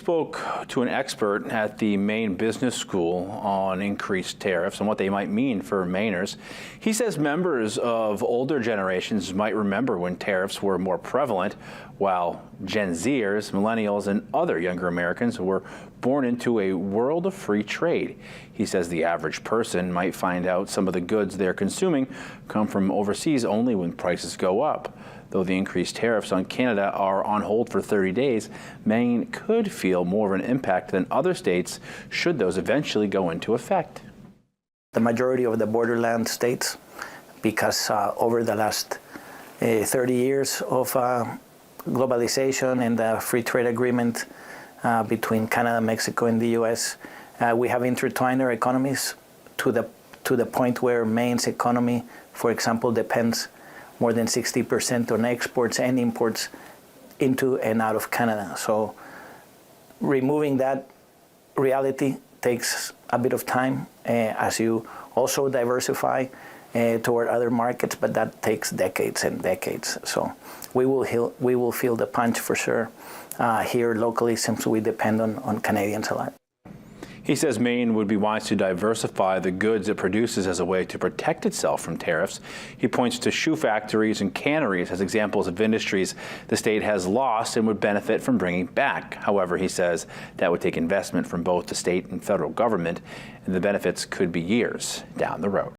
spoke to an expert at the Maine Business School on increased tariffs and what they might mean for Mainers. He says members of older generations might remember when tariffs were more prevalent, while Gen Zers, millennials, and other younger Americans were born into a world of free trade. He says the average person might find out some of the goods they're consuming come from overseas only when prices go up. Though the increased tariffs on Canada are on hold for 30 days, Maine could feel more of an impact than other states should those eventually go into effect. The majority of the borderland states, because over the last 30 years of globalization and the free trade agreement between Canada, Mexico, and the U.S., we have intertwined our economies to the point where Maine's economy, for example, depends more than 60% on exports and imports into and out of Canada. So removing that reality takes a bit of time as you also diversify toward other markets, but that takes decades and decades. So we will feel the punch for sure here locally, since we depend on Canadians a lot. He says Maine would be wise to diversify the goods it produces as a way to protect itself from tariffs. He points to shoe factories and canneries as examples of industries the state has lost and would benefit from bringing back. However, he says that would take investment from both the state and federal government, and the benefits could be years down the road.